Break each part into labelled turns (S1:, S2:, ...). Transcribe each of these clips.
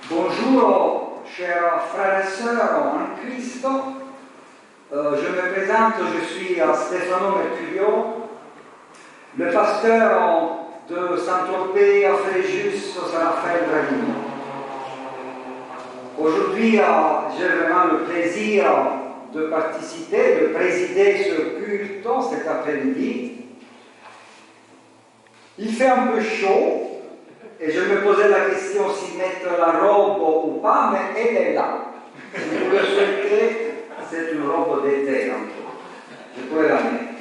S1: Bonjour, chers frères et sœurs en Christ. Je me présente, je suis Stefano Mercurio, le pasteur de Saint-Tropez à Fréjus, Saint-Raphaël-Draguignan. Aujourd'hui, j'ai vraiment le plaisir de participer, de présider ce culte cet après-midi. Il fait un peu chaud. Et je me posais la question si mettre la robe ou pas, mais elle est là. Si vous le souhaitez, c'est une robe d'été. Je pourrais la mettre.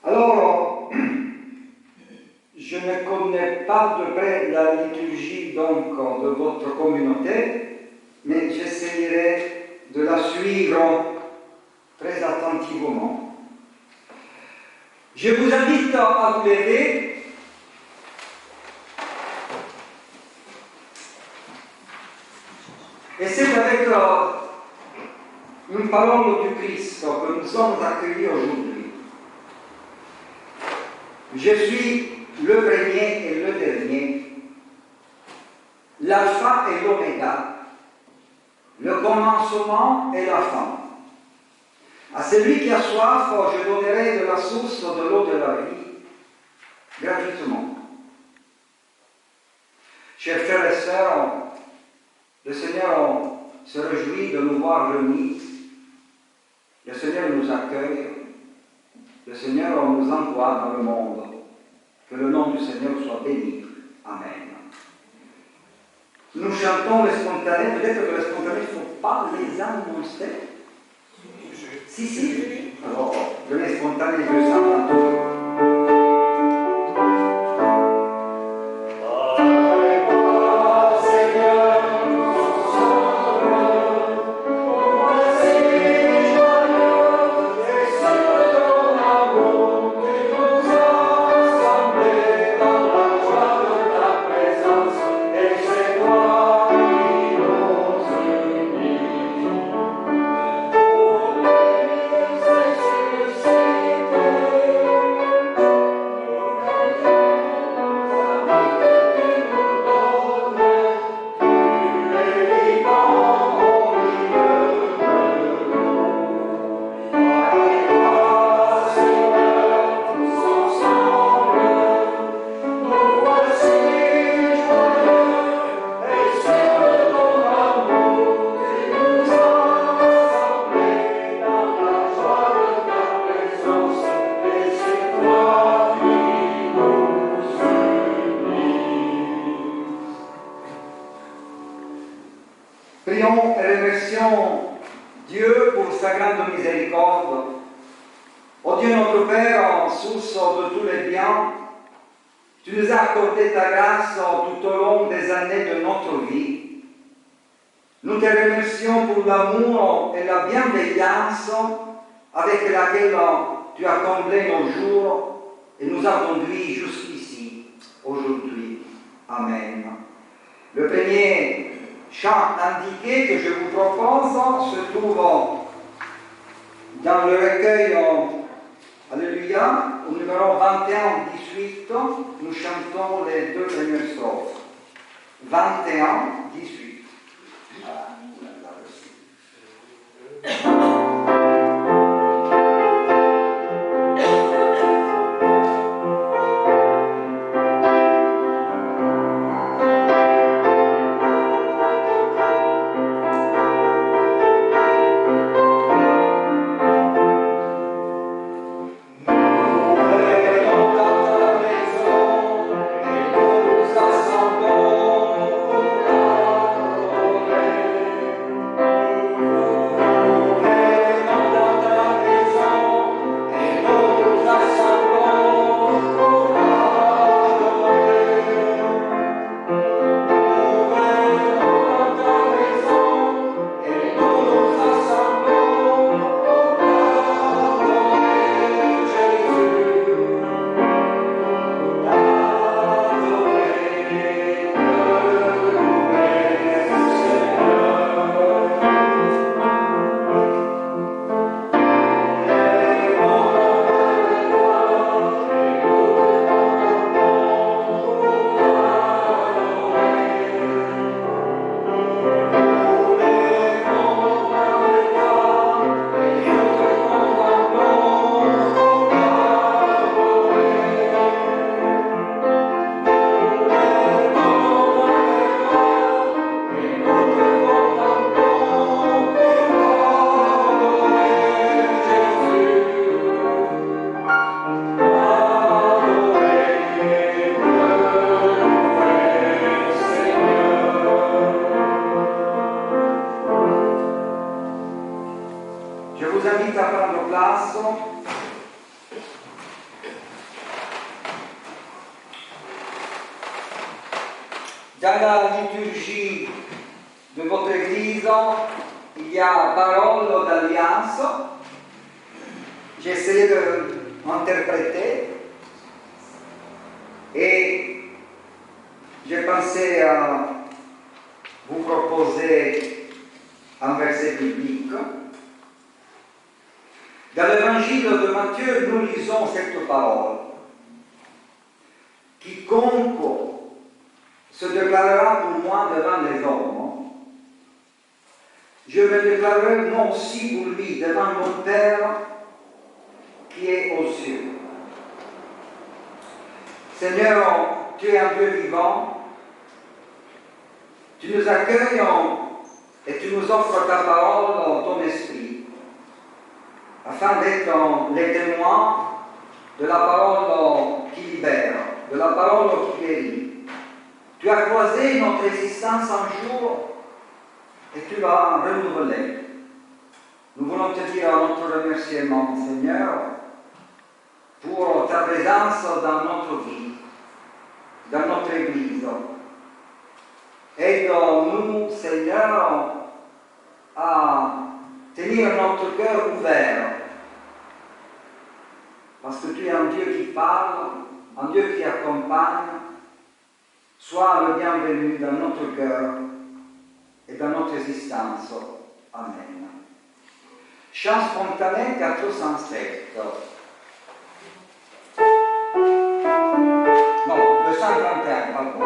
S1: Alors, je ne connais pas de près la liturgie donc de votre communauté, mais j'essayerai de la suivre très attentivement. Je vous invite à vous lever. Et c'est avec une parole du Christ que nous sommes accueillis aujourd'hui. Je suis le premier et le dernier, l'alpha et l'oméga, le commencement et la fin. À celui qui a soif, je donnerai de la source de l'eau de la vie, gratuitement. Chers frères et sœurs, le Seigneur se réjouit de nous voir réunis. Le Seigneur nous accueille. Le Seigneur nous envoie dans le monde. Que le nom du Seigneur soit béni. Amen. Nous chantons les spontanés. Peut-être que les spontanés, il ne faut pas les annoncer. Si. Alors, les spontanés, je chante toujours. Prions et remercions Dieu pour sa grande miséricorde. Ô Dieu notre Père, source de tous les biens, tu nous as accordé ta grâce tout au long des années de notre vie. Nous te remercions pour l'amour et la bienveillance avec laquelle tu as comblé nos jours et nous as conduits jusqu'ici, aujourd'hui. Amen. Le premier chant indiqué que je vous propose se trouve dans le recueil Alléluia, au numéro 21-18. Nous chantons les deux premières strophes. 21-18.
S2: Maison, et nous assemblons
S1: Dans la liturgie de votre Église, il y a parole d'alliance. J'ai essayé de l'interpréter et j'ai pensé à vous proposer un verset biblique. Dans l'évangile de Matthieu, nous lisons cette parole. Quiconque se déclarera pour moi devant les hommes, je me déclarerai moi aussi pour lui devant mon Père qui est aux cieux. Seigneur, tu es un Dieu vivant, tu nous accueilles et tu nous offres ta parole, ton esprit, afin d'être les témoins de la parole qui libère, de la parole qui guérit. Tu as croisé notre existence un jour et tu l'as renouvelée. Nous voulons te dire notre remerciement, Seigneur, pour ta présence dans notre vie, dans notre Église. Aide-nous, Seigneur, à tenir notre cœur ouvert, parce que tu es un Dieu qui parle, un Dieu qui accompagne. Sois le bienvenu dans notre cœur et dans notre existence. Amen. Chant spontané 407. Non, 231, pardon.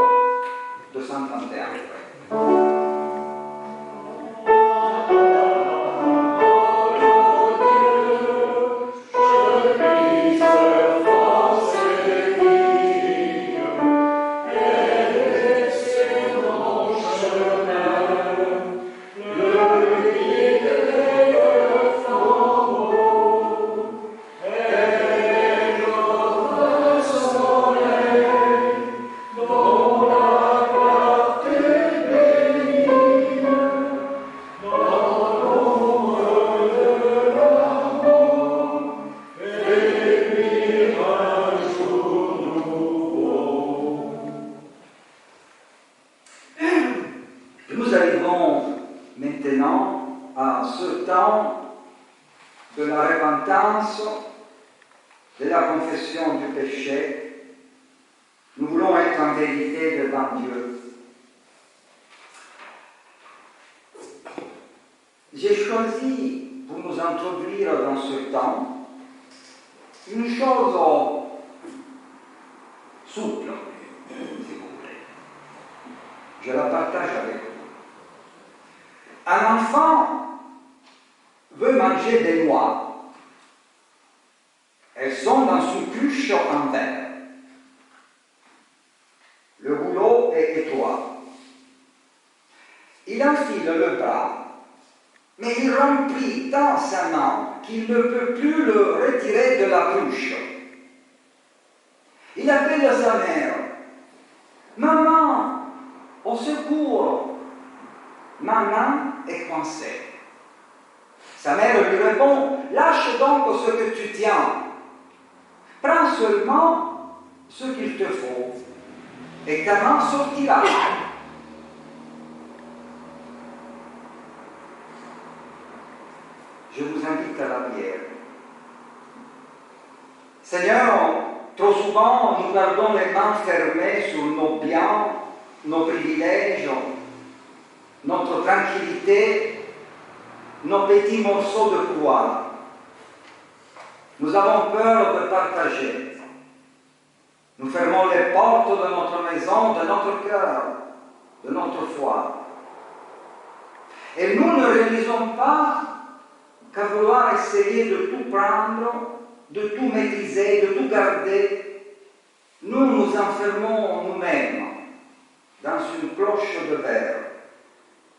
S1: 231. Nous arrivons maintenant à ce temps de la repentance, de la confession du péché. Nous voulons être en vérité devant Dieu. J'ai choisi pour nous introduire dans ce temps une chose souple, si vous voulez. Je la partage avec vous. Un enfant veut manger des noix. Elles sont dans une cruche en verre. Le rouleau est étroit. Il enfile le bras, mais il remplit tant sa main qu'il ne peut plus le retirer de la cruche. Il appelle sa mère. Maman, au secours! Ma main est coincée. Sa mère lui répond, lâche donc ce que tu tiens. Prends seulement ce qu'il te faut et ta main sortira. Je vous invite à la prière. Seigneur, trop souvent nous gardons les mains fermées sur nos biens, nos privilèges, notre tranquillité, nos petits morceaux de pouvoir. Nous avons peur de partager. Nous fermons les portes de notre maison, de notre cœur, de notre foi. Et nous ne réalisons pas qu'à vouloir essayer de tout prendre, de tout maîtriser, de tout garder, nous nous enfermons nous-mêmes dans une cloche de verre.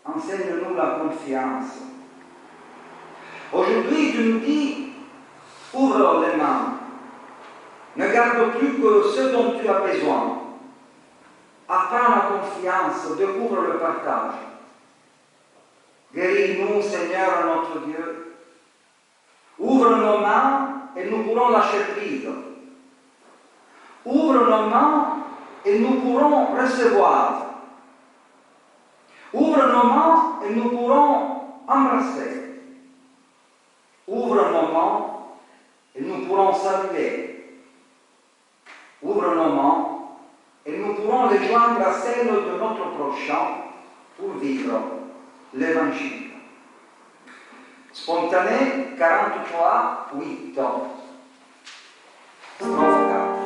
S1: Enseigne-nous la confiance. Aujourd'hui, tu nous dis, ouvre les mains. Ne garde plus que ce dont tu as besoin. Apprends la confiance, découvre le partage. Guéris-nous, Seigneur, notre Dieu. Ouvre nos mains et nous pourrons lâcher prise. Ouvre nos mains et nous pourrons recevoir. Ouvre nos mains et nous pourrons embrasser. Ouvre nos mains et nous pourrons saluer. Ouvre nos mains et nous pourrons les joindre à celles de notre prochain pour vivre l'Évangile. Spontané 43, 8. Strophe 4.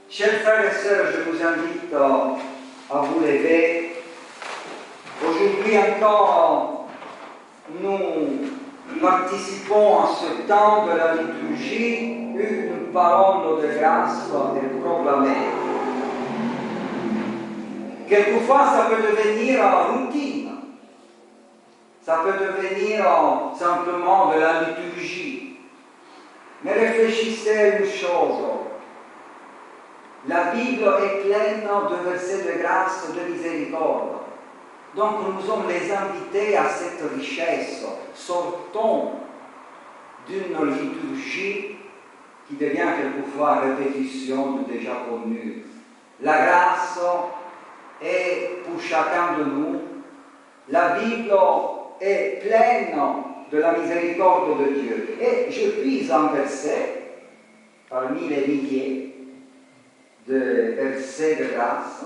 S1: Chers frères et sœurs, je vous invite à vous lever. Aujourd'hui encore, nous participons à ce temps de la liturgie, une parole de grâce est proclamée. Quelquefois, ça peut devenir routine. Ça peut devenir simplement de la liturgie. Mais réfléchissez à une chose. La Bible est pleine de versets de grâce, de miséricorde. Donc nous sommes les invités à cette richesse. Sortons d'une liturgie qui devient quelquefois répétition de déjà connu. La grâce est pour chacun de nous. La Bible est pleine de la miséricorde de Dieu. Et je puise un verset parmi les milliers de versets de grâce.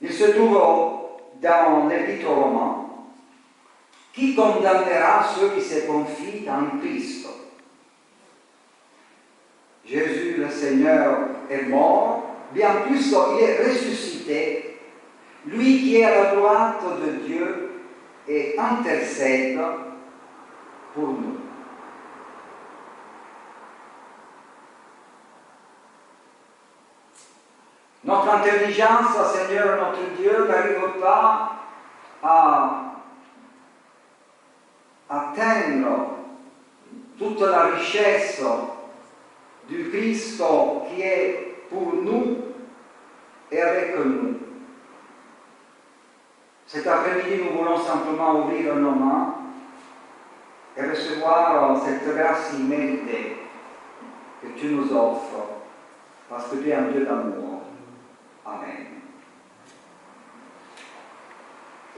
S1: Il se trouve dans l'Épître aux Romains. Qui condamnera ceux qui se confient en Christ? Jésus le Seigneur est mort, bien plus il est ressuscité, lui qui est à la droite de Dieu et intercède pour nous. Notre intelligence, Seigneur notre Dieu, n'arrive pas à atteindre toute la richesse du Christ qui est pour nous et avec nous. Cet après-midi, nous voulons simplement ouvrir nos mains et recevoir cette grâce imméritée que tu nous offres, parce que tu es un Dieu d'amour. Amen.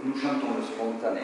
S1: Nous chantons le spontané.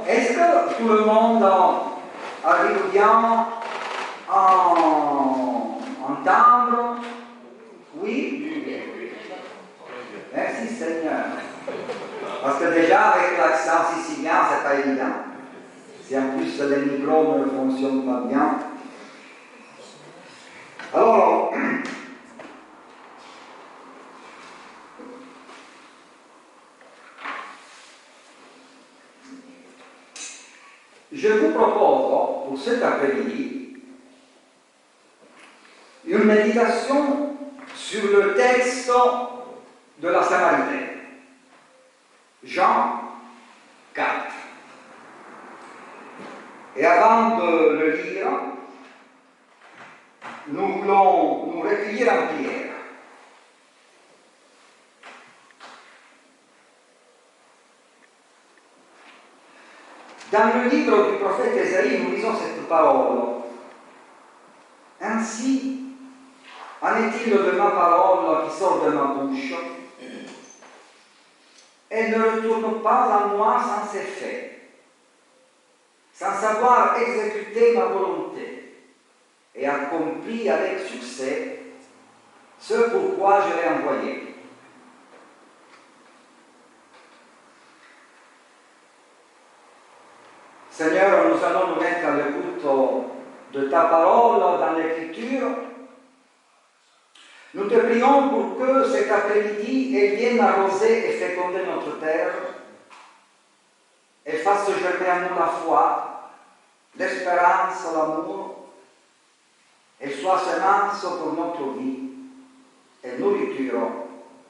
S1: Est-ce que tout le monde arrive bien à entendre? Oui? Seigneur. Parce que déjà, avec l'accent sicilien, c'est pas évident. Si en plus les micros ne fonctionnent pas bien. Alors, je vous propose pour cet après-midi une méditation sur le texte de la Samaritaine. Jean 4. Et avant de le lire, nous voulons nous recueillir en prière. Dans le livre du prophète Ésaïe, nous lisons cette parole. Ainsi, en est-il de ma parole qui sort de ma bouche? Elle ne retourne pas en moi sans effet, sans savoir exécuter ma volonté, et accomplit avec succès ce pourquoi je l'ai envoyé. Seigneur, nous allons nous mettre à l'écoute de ta parole dans l'Écriture. Nous te prions pour que cet après-midi, elle vienne arroser et féconder notre terre et fasse germer en nous la foi, l'espérance, l'amour, et soit semence pour notre vie et nourriture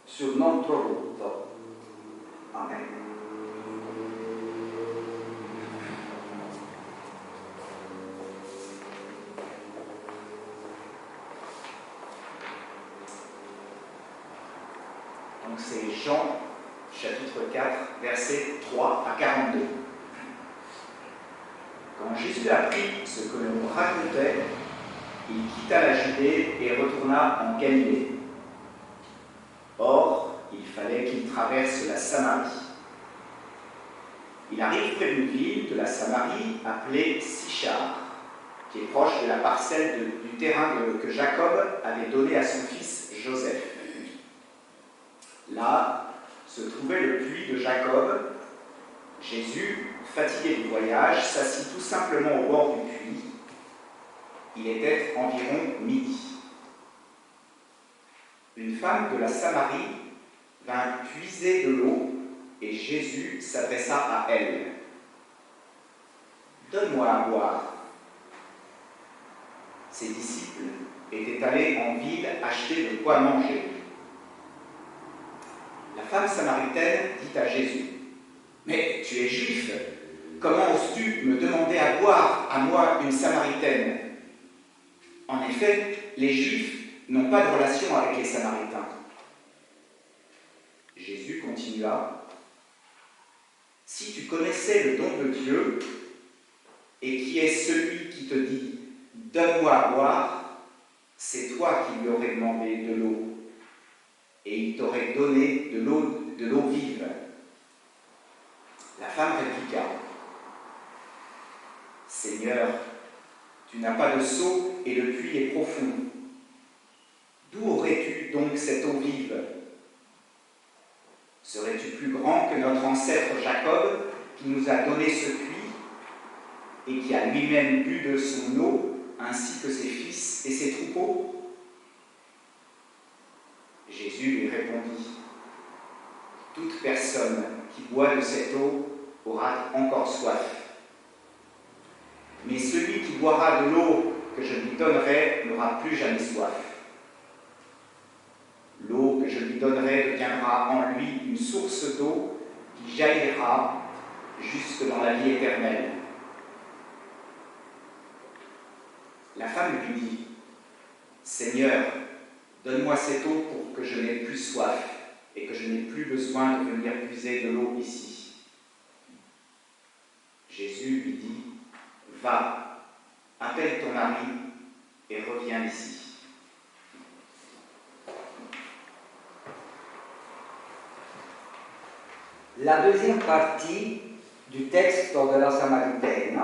S1: sur notre route. Amen.
S2: Donc c'est Jean, chapitre 4, versets 3 à 42. Quand Jésus apprit ce que l'on racontait, il quitta la Judée et retourna en Galilée. Or, il fallait qu'il traverse la Samarie. Il arrive près d'une ville de la Samarie appelée Sichar, qui est proche de la parcelle du terrain que Jacob avait donné à son fils Joseph. Là se trouvait le puits de Jacob. Jésus, fatigué du voyage, s'assit tout simplement au bord du puits. Il était environ midi. Une femme de la Samarie vint puiser de l'eau et Jésus s'adressa à elle. « Donne-moi à boire. » Ses disciples étaient allés en ville acheter de quoi manger. La femme samaritaine dit à Jésus, « Mais tu es juif, comment oses-tu me demander à boire, à moi, une samaritaine ?» En effet, les Juifs n'ont pas de relation avec les Samaritains. Jésus continua, « Si tu connaissais le don de Dieu, et qui est celui qui te dit, « Donne-moi à boire », c'est toi qui lui aurais demandé de l'eau, et il t'aurait donné de l'eau vive. La femme répliqua, « Seigneur, tu n'as pas de seau et le puits est profond. D'où aurais-tu donc cette eau vive? Serais-tu plus grand que notre ancêtre Jacob, qui nous a donné ce puits et qui a lui-même bu de son eau, ainsi que ses fils et ses troupeaux? » Jésus lui répondit, « Toute personne qui boit de cette eau aura encore soif. Mais celui qui boira de l'eau que je lui donnerai n'aura plus jamais soif. L'eau que je lui donnerai deviendra en lui une source d'eau qui jaillira jusque dans la vie éternelle. » La femme lui dit, « Seigneur, donne-moi cette eau pour que je n'ai plus soif et que je n'ai plus besoin de venir puiser de l'eau ici. » Jésus lui dit, « Va, appelle ton mari et reviens ici. »
S1: La deuxième partie du texte de la Samaritaine,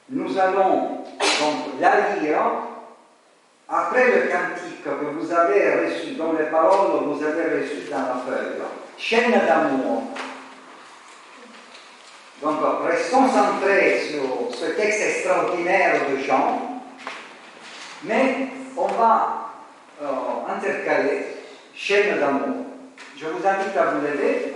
S1: nous allons donc la lire après le cantique que vous avez reçu, dont les paroles vous avez reçues dans la feuille, chaîne d'amour. Donc, restons centrés sur ce texte extraordinaire de Jean, mais on va intercaler chaîne d'amour. Je vous invite à vous lever.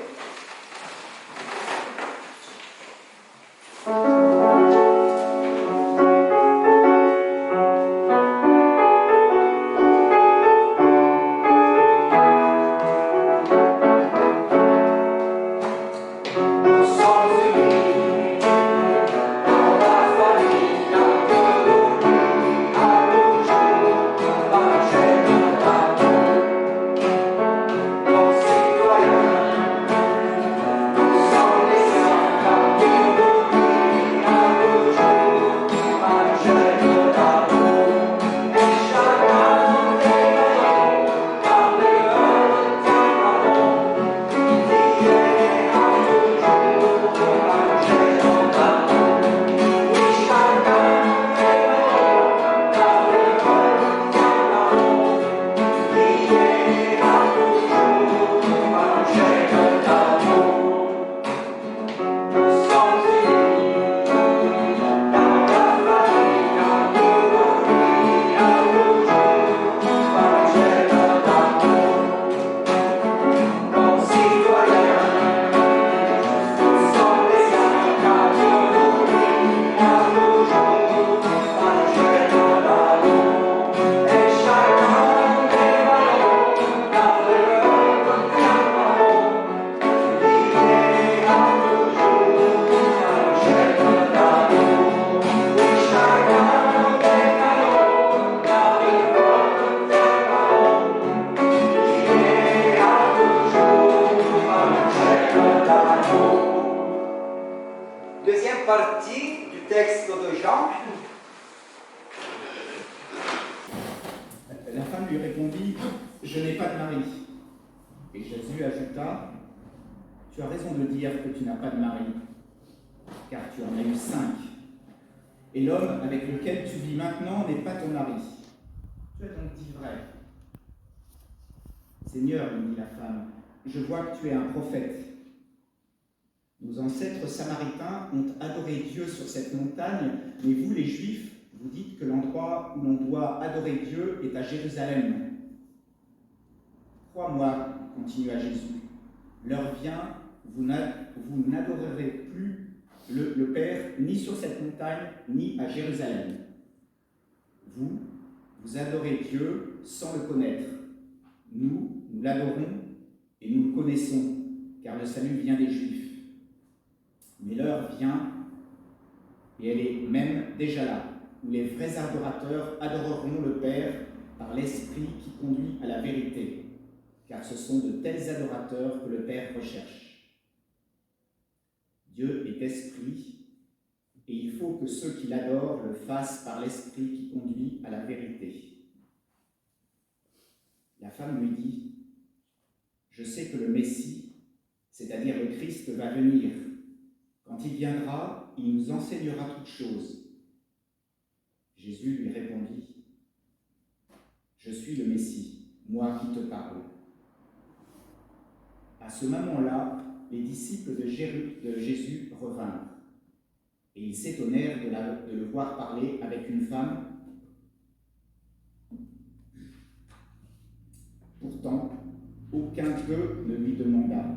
S1: Deuxième partie du texte de Jean.
S3: La femme lui répondit, « Je n'ai pas de mari. » Et Jésus ajouta, « Tu as raison de dire que tu n'as pas de mari, car tu en as eu 5. Et l'homme avec lequel tu vis maintenant n'est pas ton mari. Tu as donc dit vrai. » « Seigneur, lui dit la femme, je vois que tu es un prophète. Nos ancêtres samaritains ont adoré Dieu sur cette montagne, mais vous, les Juifs, vous dites que l'endroit où l'on doit adorer Dieu est à Jérusalem. Crois-moi, continua Jésus, l'heure vient, vous n'adorerez plus le Père ni sur cette montagne, ni à Jérusalem. Vous adorez Dieu sans le connaître. Nous l'adorons et nous le connaissons, car le salut vient des Juifs. Mais l'heure vient, et elle est même déjà là, où les vrais adorateurs adoreront le Père par l'Esprit qui conduit à la vérité, car ce sont de tels adorateurs que le Père recherche. Dieu est esprit, et il faut que ceux qui l'adorent le fassent par l'Esprit qui conduit à la vérité. La femme lui dit, « Je sais que le Messie, c'est-à-dire le Christ, va venir. Quand il viendra, il nous enseignera toutes choses. » Jésus lui répondit, « Je suis le Messie, moi qui te parle. » À ce moment-là, les disciples de Jésus revinrent, et ils s'étonnèrent de le voir parler avec une femme. Pourtant, aucun d'eux ne lui demanda, «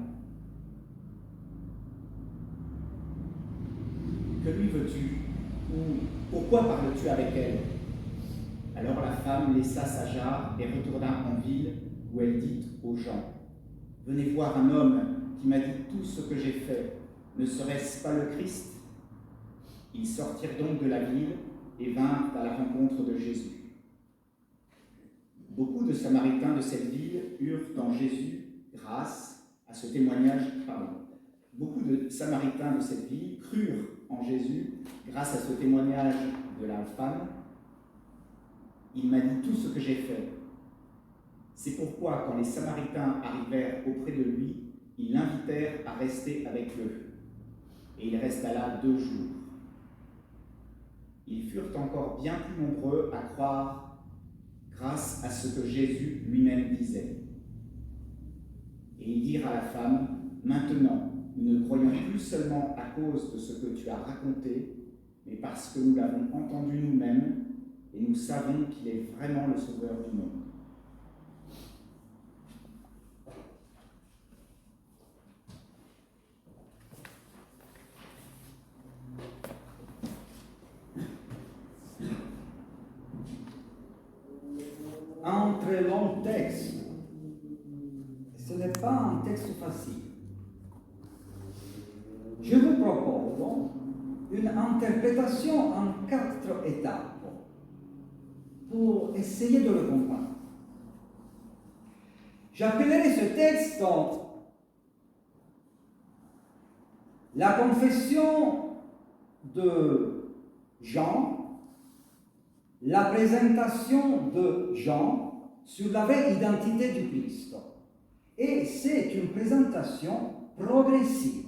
S3: Que lui veux-tu » ou « Pourquoi parles-tu avec elle ?» Alors la femme laissa sa jarre et retourna en ville, où elle dit aux gens, « Venez voir un homme qui m'a dit tout ce que j'ai fait. Ne serait-ce pas le Christ ?» Ils sortirent donc de la ville et vinrent à la rencontre de Jésus. Beaucoup de Samaritains de cette ville eurent en Jésus grâce à ce témoignage. Beaucoup de Samaritains de cette ville crurent en Jésus grâce à ce témoignage de la femme. Il m'a dit tout ce que j'ai fait. C'est pourquoi, quand les Samaritains arrivèrent auprès de lui, ils l'invitèrent à rester avec eux. Et il resta là 2 jours. Ils furent encore bien plus nombreux à croire grâce à ce que Jésus lui-même disait. Et ils dirent à la femme, maintenant, nous ne croyons plus seulement à cause de ce que tu as raconté, mais parce que nous l'avons entendu nous-mêmes et nous savons qu'il est vraiment le Sauveur du monde.
S1: Un très long texte. Ce n'est pas un texte facile. Je vous propose une interprétation en 4 étapes pour essayer de le comprendre. J'appellerai ce texte la confession de Jean, la présentation de Jean sur la vraie identité du Christ. Et c'est une présentation progressive.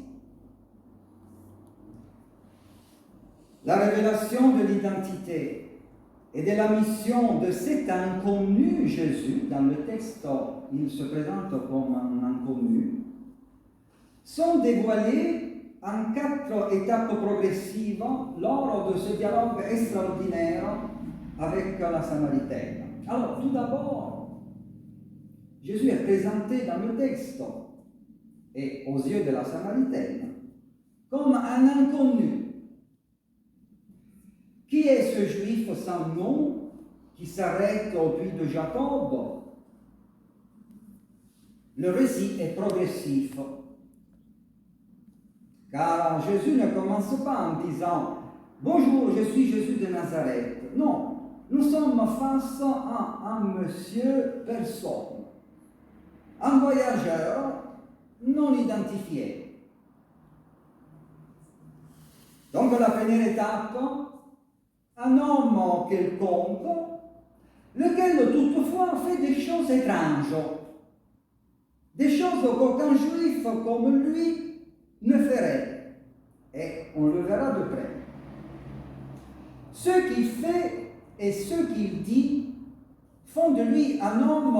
S1: La révélation de l'identité et de la mission de cet inconnu Jésus, dans le texte, il se présente comme un inconnu, sont dévoilées en 4 étapes progressives lors de ce dialogue extraordinaire avec la Samaritaine. Alors, tout d'abord, Jésus est présenté dans le texte et aux yeux de la Samaritaine comme un inconnu. Qui est ce juif sans nom qui s'arrête au puits de Jacob? Le récit est progressif, car Jésus ne commence pas en disant « Bonjour, je suis Jésus de Nazareth ». Non, nous sommes face à un monsieur personne, un voyageur non identifié. Donc la première étape, un homme quelconque, lequel toutefois fait des choses étranges, des choses qu'aucun juif comme lui ne ferait. Et on le verra de près. Ce qu'il fait et ce qu'il dit font de lui un homme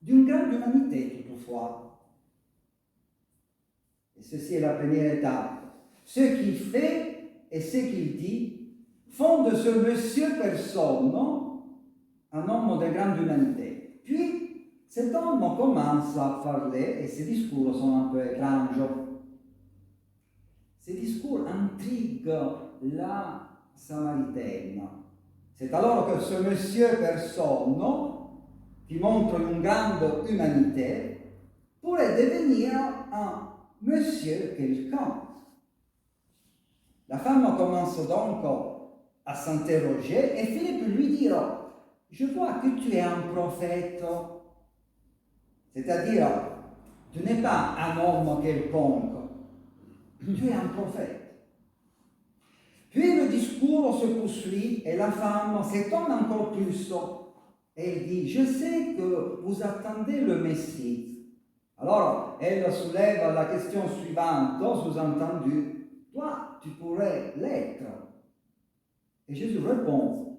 S1: d'une grande humanité toutefois. Et ceci est la première étape. Ce qu'il fait et ce qu'il dit font de ce monsieur personne un homme de grande humanité. Puis, cet homme commence à parler et ses discours sont un peu étranges. Ces discours intriguent la Samaritaine. C'est alors que ce monsieur personne, qui montre une grande humanité, pourrait devenir un monsieur quelqu'un. La femme commence donc à s'interroger et Philippe lui dira « Je vois que tu es un prophète. » C'est-à-dire, tu n'es pas un homme quelconque, tu es un prophète. Puis le discours se poursuit et la femme s'étonne encore plus. Elle dit « Je sais que vous attendez le Messie. » Alors, elle soulève la question suivante, sous-entendu « Toi, tu pourrais l'être. » Et Jésus répond,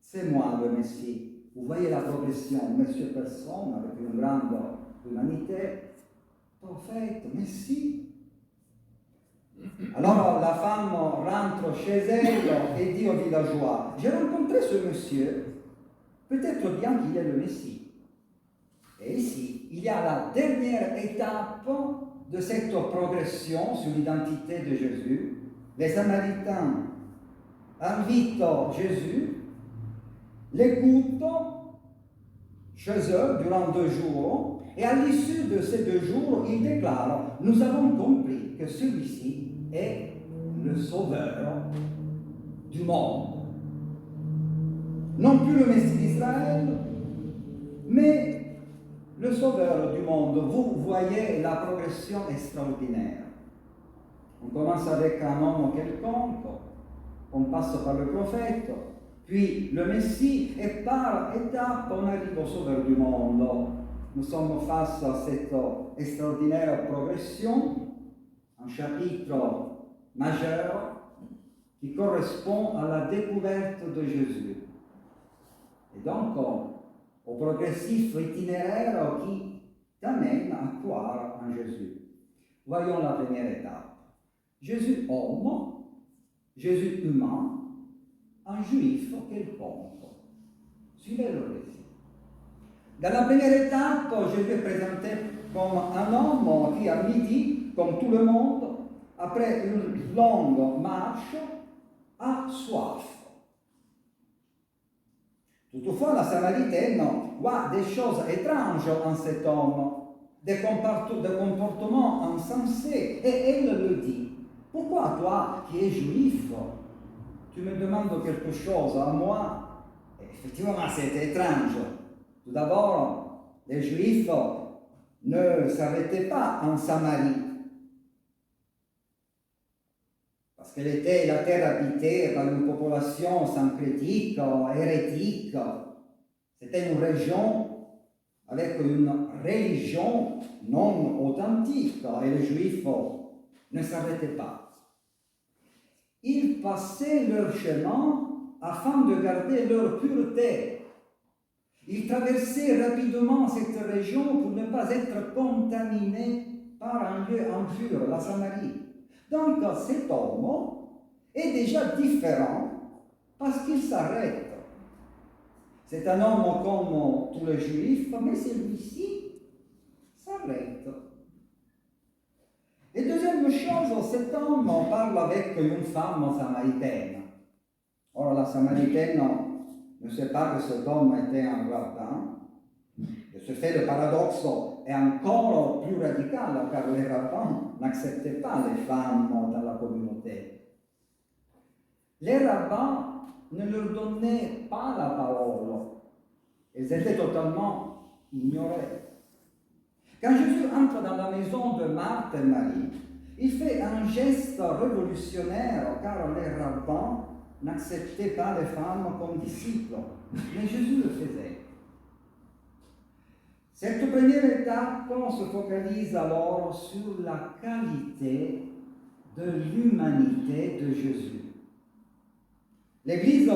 S1: c'est moi le Messie. Vous voyez la progression, monsieur personne, avec une grande humanité, prophète, Messie. Alors la femme rentre chez elle et dit aux villageois, j'ai rencontré ce monsieur, peut-être bien qu'il est le Messie. Et ici, il y a la dernière étape de cette progression sur l'identité de Jésus. Les Samaritains invitent Jésus, l'écoutent chez eux durant 2 jours, et à l'issue de ces 2 jours, ils déclarent « Nous avons compris que celui-ci est le Sauveur du monde. » Non plus le Messie d'Israël, mais le Sauveur du monde. Vous voyez la progression extraordinaire. On commence avec un homme quelconque, on passe par le prophète, puis le Messie, et par étapes, on arrive au Sauveur du monde. Nous sommes face à cette extraordinaire progression, un chapitre majeur qui correspond à la découverte de Jésus. Et
S4: donc au progressif itinéraire qui t'amène à croire en Jésus. Voyons la première étape. Jésus homme, Jésus humain, un juif quelconque. Suivez le récit. Dans la première étape, Jésus est présenté comme un homme qui, à midi, comme tout le monde, après une longue marche, a soif. Toutefois, la Samaritaine voit des choses étranges en cet homme, des comportements insensés, et elle le dit. Pourquoi toi, qui es juif, tu me demandes quelque chose à moi? Et effectivement, c'est étrange. Tout d'abord, les Juifs ne s'arrêtaient pas en Samarie, parce qu'elle était la terre habitée par une population syncrétique, hérétique. C'était une région avec une religion non authentique, et les Juifs ne s'arrêtaient pas. Ils passaient leur chemin afin de garder leur pureté. Ils traversaient rapidement cette région pour ne pas être contaminés par un lieu impur, la Samarie. Donc cet homme est déjà différent parce qu'il s'arrête. C'est un homme comme tous les Juifs, mais celui-ci s'arrête. Et deuxième chose, cet homme parle avec une femme samaritaine. Or, la Samaritaine ne sait pas que cet homme était un rabbin. De ce fait, le paradoxe est encore plus radical, car les rabbins n'acceptaient pas les femmes dans la communauté. Les rabbins ne leur donnaient pas la parole. Ils étaient totalement ignorés. Quand Jésus entre dans la maison de Marthe et Marie, il fait un geste révolutionnaire, car les rabbins n'acceptaient pas les femmes comme disciples, mais Jésus le faisait. Cette première étape se focalise alors sur la qualité de l'humanité de Jésus. L'Église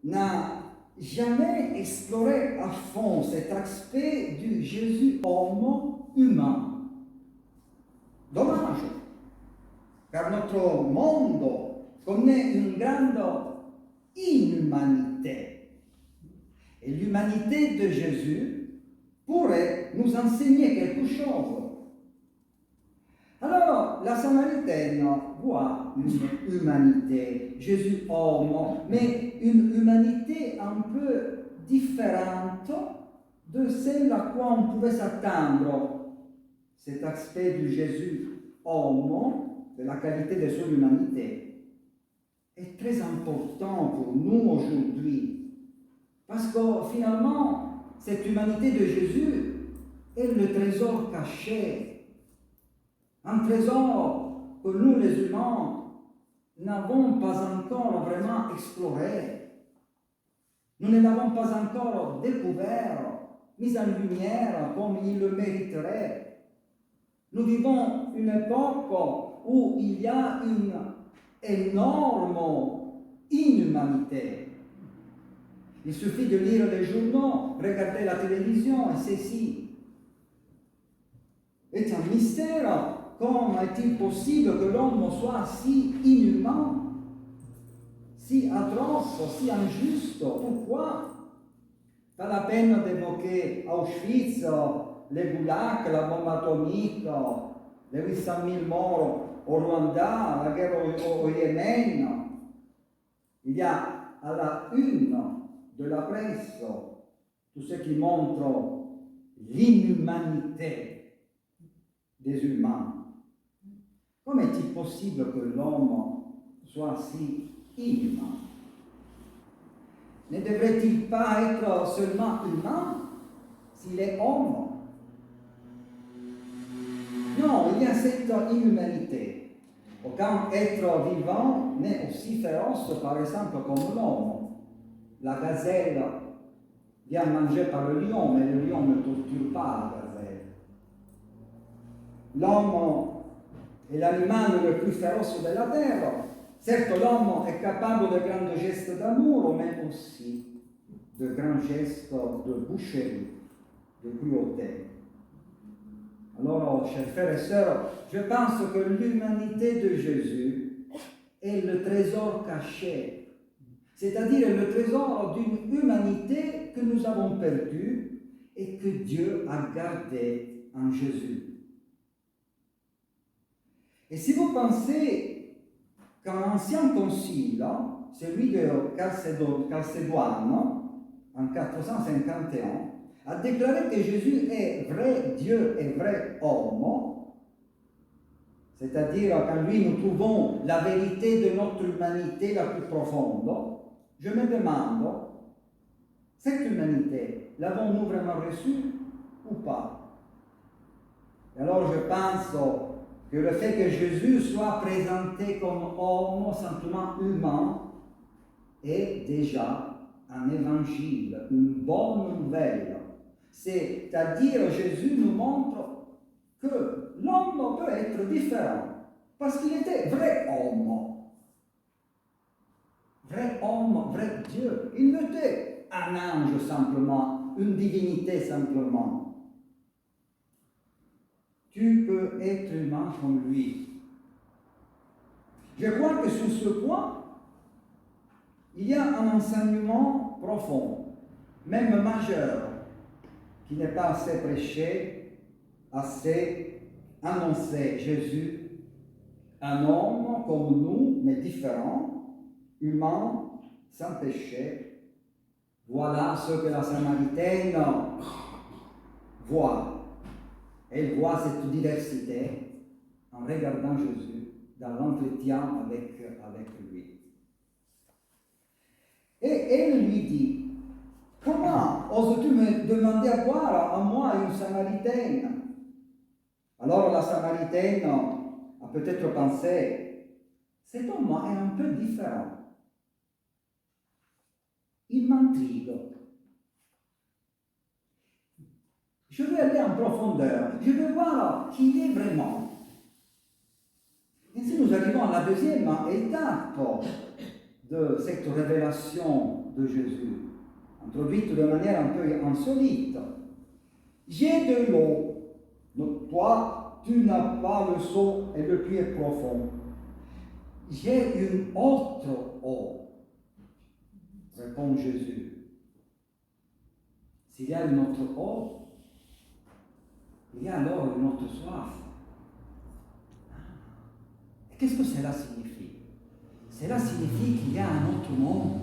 S4: n'a jamais exploré à fond cet aspect du Jésus homme humain. Dommage, car notre monde connaît une grande inhumanité. Et l'humanité de Jésus pourrait nous enseigner quelque chose. Alors, la Samaritaine voit une humanité, Jésus homme, mais une humanité un peu différente de celle à quoi on pouvait s'attendre. Cet aspect du Jésus homme, de la qualité de son humanité, est très important pour nous aujourd'hui. Parce que finalement, cette humanité de Jésus est le trésor caché. Un trésor que nous, les humains, n'avons pas encore vraiment exploré. Nous ne l'avons pas encore découvert, mis en lumière comme il le mériterait. Nous vivons une époque où il y a une énorme inhumanité. Il suffit de lire les journaux, regarder la télévision, et ceci est un mystère. Comment est-il possible que l'homme soit si inhumain, si atroce, si injuste? Pourquoi? Pas la peine d'évoquer Auschwitz, les goulags, la bombe atomique, les 800 000 morts au Rwanda, la guerre au Yémen. Il y a à la une de la presse tout ce qui montre l'inhumanité des humains. Comment est-il possible que l'homme soit si inhumain? Ne devrait-il pas être seulement humain s'il est homme? Non, il y a cette inhumanité. Aucun être vivant n'est aussi féroce, par exemple, comme l'homme. La gazelle vient manger par le lion, mais le lion ne torture pas la gazelle. L'homme est l'animal le plus féroce de la terre. Certes, l'homme est capable de grands gestes d'amour, mais aussi de grands gestes de boucherie, de cruauté. Alors, chers frères et sœurs, je pense que l'humanité de Jésus est le trésor caché, c'est-à-dire le trésor d'une humanité que nous avons perdue et que Dieu a gardée en Jésus. Et si vous pensez qu'un ancien concile, celui de Chalcédoine, en 451, a déclaré que Jésus est vrai Dieu et vrai homme, c'est-à-dire qu'en lui nous trouvons la vérité de notre humanité la plus profonde, je me demande, cette humanité, l'avons-nous vraiment reçue ou pas? Et alors je pense que le fait que Jésus soit présenté comme homme simplement humain est déjà un évangile, une bonne nouvelle. C'est-à-dire Jésus nous montre que l'homme peut être différent parce qu'il était vrai homme. Vrai homme, vrai Dieu. Il n'était un ange simplement, une divinité simplement. Tu peux être humain comme lui. Je crois que sur ce point, il y a un enseignement profond, même majeur, qui n'est pas assez prêché, assez annoncé. Jésus, un homme comme nous, mais différent, humain, sans péché. Voilà ce que la Samaritaine voit. Elle voit cette diversité en regardant Jésus dans l'entretien avec lui. Et elle lui dit, comment oses-tu me demander à boire à moi, une Samaritaine? Alors la Samaritaine a peut-être pensé, cet homme est un peu différent. Il m'intrigue. Je veux aller en profondeur. Je veux voir qui il est vraiment. Ainsi, nous arrivons à la deuxième étape de cette révélation de Jésus, introduite de manière un peu insolite. J'ai de l'eau. Toi, tu n'as pas le seau et le puits est profond. J'ai une autre eau, répond Jésus. S'il y a une autre eau, il y a alors une autre soif. Et qu'est-ce que cela signifie? Cela signifie qu'il y a un autre monde.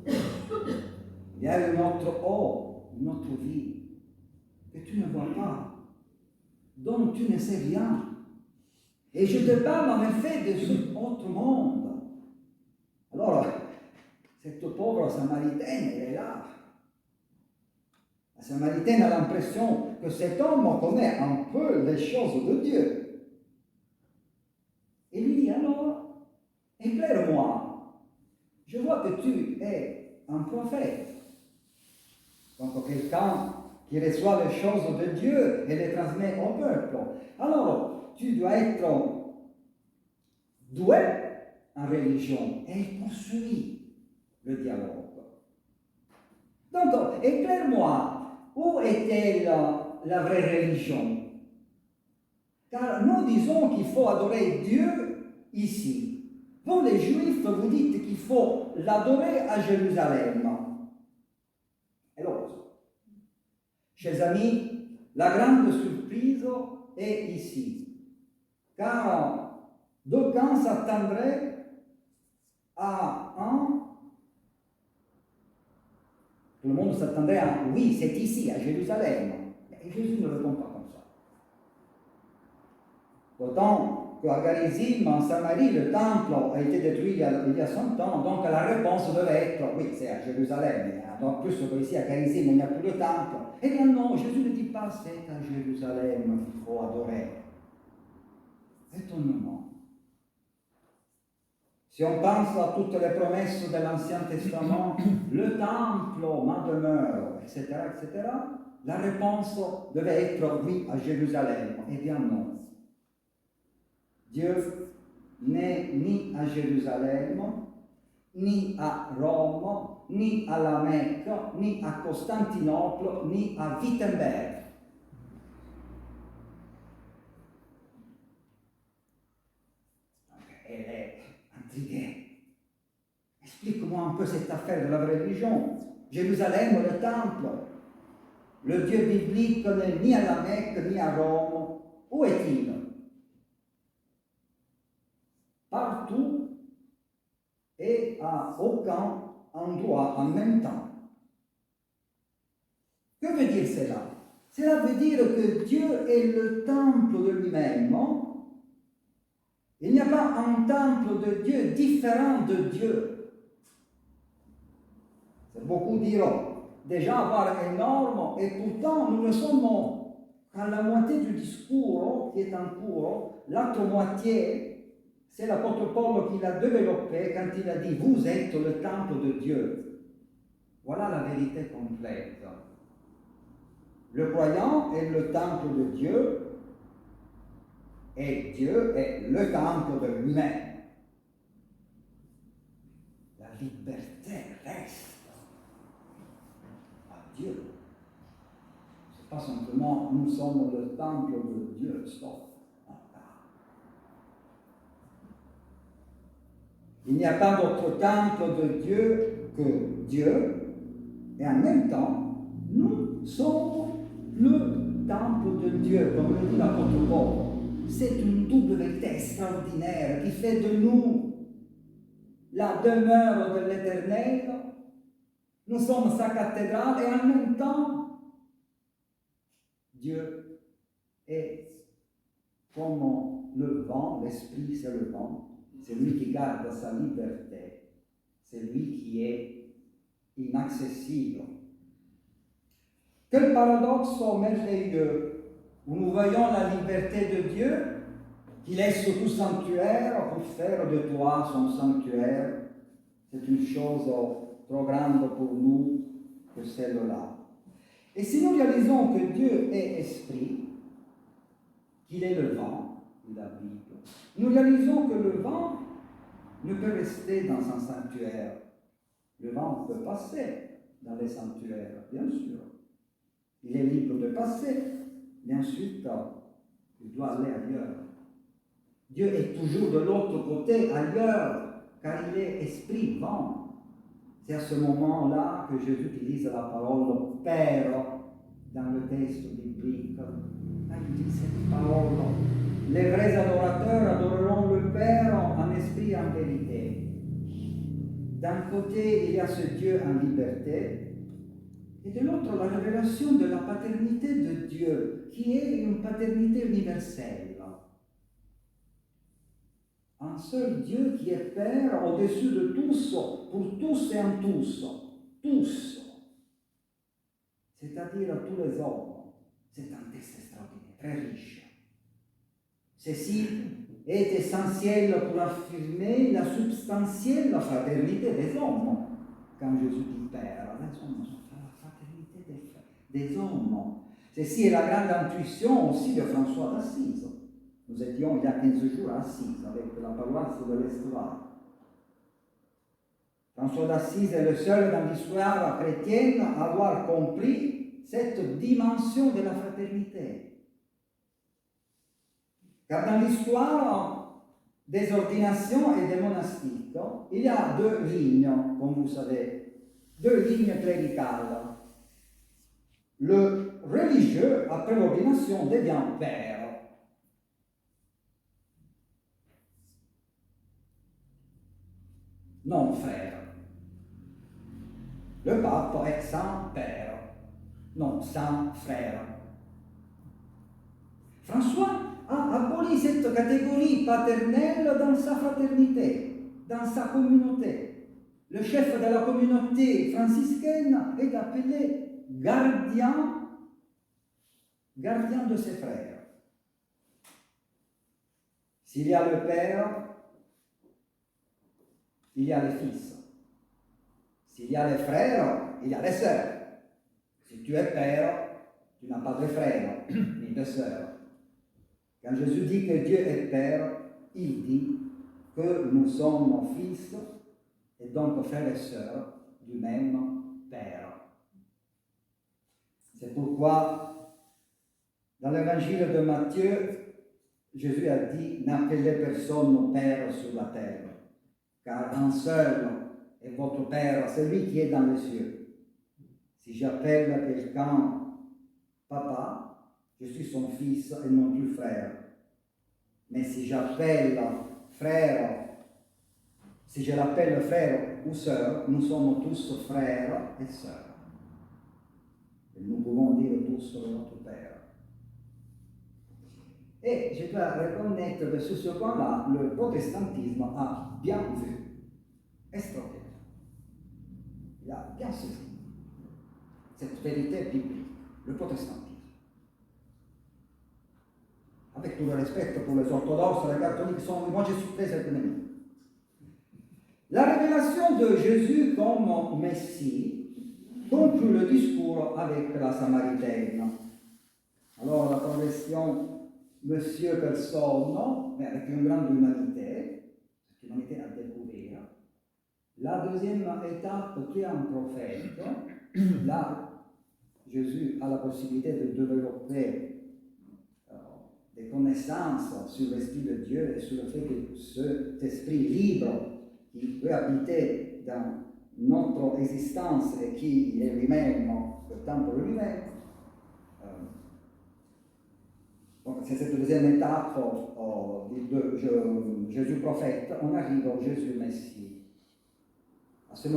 S4: Il y a une autre eau, une autre vie, que tu ne vois pas, dont tu ne sais rien. Et je te parle en effet de ce autre monde. Alors, cette pauvre Samaritaine, elle est là. La Samaritaine a l'impression que cet homme connaît un peu les choses de Dieu. Et lui dit alors, éclaire-moi. Je vois que tu es un prophète. Donc quelqu'un qui reçoit les choses de Dieu et les transmet au peuple. Alors, tu dois être doué en religion. Et il poursuit le dialogue. Donc, éclaire-moi. Où est-elle la vraie religion? Car nous disons qu'il faut adorer Dieu ici. Vous, les Juifs, vous dites qu'il faut l'adorer à Jérusalem. Alors, chers amis, la grande surprise est ici. Car d'aucuns s'attendraient à un... Tout le monde s'attendait à « oui, c'est ici, à Jérusalem ». Et Jésus ne répond pas comme ça. D'autant qu'à Garizim, en Samarie, le temple a été détruit il y a 100 ans, donc la réponse devait être « oui, c'est à Jérusalem ». Donc plus qu'ici à Garizim, il n'y a plus de temple. Eh bien non, Jésus ne dit pas « c'est à Jérusalem qu'il faut adorer ». Étonnement. Si on pense à toutes les promesses de l'Ancien Testament, le temple, ma demeure, etc., etc., la réponse devait être oui à Jérusalem. Eh bien non. Dieu n'est ni à Jérusalem, ni à Rome, ni à la Mecque, ni à Constantinople, ni à Wittenberg. Elle est intriguée. Explique-moi un peu cette affaire de la religion. Jérusalem, le temple, le Dieu biblique n'est ni à la Mecque, ni à Rome. Où est-il? Partout et à aucun endroit en même temps. Que veut dire cela? Cela veut dire que Dieu est le temple de lui-même. Il n'y a pas un temple de Dieu différent de Dieu. Beaucoup diront, déjà avoir énorme, et pourtant nous ne sommes qu'à la moitié du discours qui est en cours. L'autre moitié, c'est l'apôtre Paul qui l'a développé quand il a dit « Vous êtes le temple de Dieu ». Voilà la vérité complète. Le croyant est le temple de Dieu, et Dieu est le temple de lui-même. La liberté reste à Dieu. Ce n'est pas simplement nous sommes le temple de Dieu, stop. Il n'y a pas d'autre temple de Dieu que Dieu, et en même temps, nous sommes le temple de Dieu, comme le dit l'apôtre Paul. C'est une double vérité extraordinaire qui fait de nous la demeure de l'Éternel. Nous sommes sa cathédrale et en même temps, Dieu est comme le vent, l'Esprit c'est le vent. C'est lui qui garde sa liberté. C'est lui qui est inaccessible. Quel paradoxe merveilleux où nous voyons la liberté de Dieu qui laisse tout sanctuaire pour faire de toi son sanctuaire. C'est une chose trop grande pour nous que celle-là. Et si nous réalisons que Dieu est esprit, qu'il est le vent, dit la Bible, nous réalisons que le vent ne peut rester dans un sanctuaire. Le vent peut passer dans les sanctuaires, bien sûr. Il est libre de passer, mais ensuite, il doit aller ailleurs. Dieu est toujours de l'autre côté, ailleurs, car il est esprit, vent. C'est à ce moment-là que Jésus utilise la parole Père dans le texte biblique. Il dit cette parole. Les vrais adorateurs adoreront le Père en esprit et en vérité. D'un côté, il y a ce Dieu en liberté, et de l'autre, la révélation de la paternité de Dieu, qui est une paternité universelle. Un seul Dieu qui est Père au-dessus de tous, pour tous et en tous. Tous. C'est-à-dire tous les hommes. C'est un texte extraordinaire, très riche. Ceci est essentiel pour affirmer la substantielle fraternité des hommes. Quand Jésus dit Père, les hommes sont la fraternité des hommes. Ceci est la grande intuition aussi de François d'Assise. Nous étions il y a 15 jours à Assise avec la paroisse de l'Estoire. François d'Assise est le seul dans l'histoire chrétienne à avoir compris cette dimension de la fraternité. Car dans l'histoire des ordinations et des monastiques, il y a deux lignes, comme vous savez, deux lignes cléricales. Le religieux, après l'ordination, devient père. Non frère. Le pape est saint père, non saint frère. François a aboli cette catégorie paternelle dans sa fraternité, dans sa communauté. Le chef de la communauté franciscaine est appelé gardien de ses frères. S'il y a le père, il y a les fils. S'il y a les frères, il y a les sœurs. Si tu es père, tu n'as pas de frères ni de sœurs. Quand Jésus dit que Dieu est Père, il dit que nous sommes fils et donc frères et sœurs du même Père. C'est pourquoi, dans l'évangile de Matthieu, Jésus a dit « N'appelez personne Père sur la terre, car un seul est votre Père, celui qui est dans les cieux. Si j'appelle quelqu'un Papa, je suis son fils et non plus frère. Mais si j'appelle frère, si je l'appelle frère ou sœur, nous sommes tous frères et sœurs. Et nous pouvons dire tous notre Père. » Et je dois reconnaître que sur ce point-là, le protestantisme a bien vu, estroqué. Il a bien saisi cette vérité biblique, le protestantisme. Avec tout le respect pour les orthodoxes, les catholiques, moi je suis très économique. La révélation de Jésus comme Messie conclut le discours avec la Samaritaine. Alors la conversion Monsieur personne, mais avec une grande humanité, cette humanité à découvrir. La deuxième étape qui est un prophète, là Jésus a la possibilité de développer des connaissances sur l'Esprit de Dieu et sur le fait que cet esprit libre qui peut habiter dans notre existence et qui est lui-même le temple de lui-même. Donc c'est cette deuxième étape de Jésus prophète, on arrive au Jésus Messie. À ce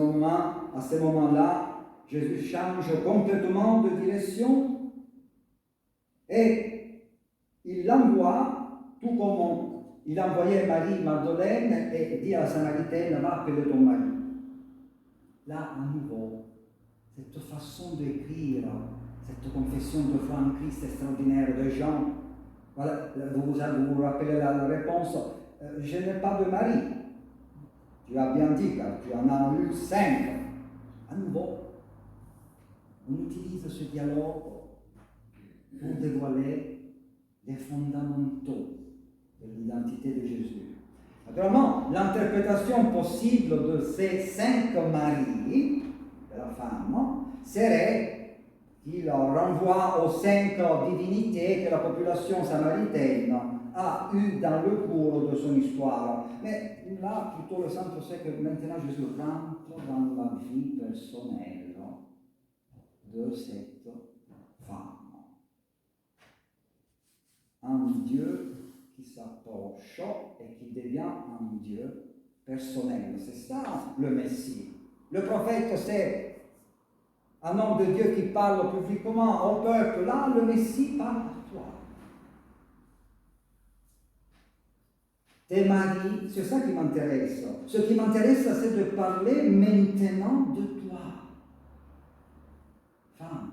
S4: moment-là, Jésus change complètement de direction et il l'envoie, tout comme il envoyait Marie-Magdeleine et dit à la Samaritaine, va appeler ton mari. Là, à nouveau, cette façon d'écrire, cette confession de foi en Christ extraordinaire de Jean, voilà, vous vous rappelez la réponse, je n'ai pas de mari. Tu as bien dit, car tu en as eu 5. À nouveau, on utilise ce dialogue pour dévoiler les fondamentaux de l'identité de Jésus. Naturellement, l'interprétation possible de ces 5 maris de la femme serait qu'il renvoie aux 5 divinités que la population samaritaine a eues dans le cours de son histoire. Mais là, plutôt le centre, c'est que maintenant Jésus rentre dans la vie personnelle de cette femme. Un Dieu qui s'approche et qui devient un Dieu personnel. C'est ça le Messie. Le prophète, c'est un homme de Dieu qui parle publiquement au peuple. Là, le Messie parle à toi. Tes maris, c'est ça qui m'intéresse. Ce qui m'intéresse, c'est de parler maintenant de toi. Femme.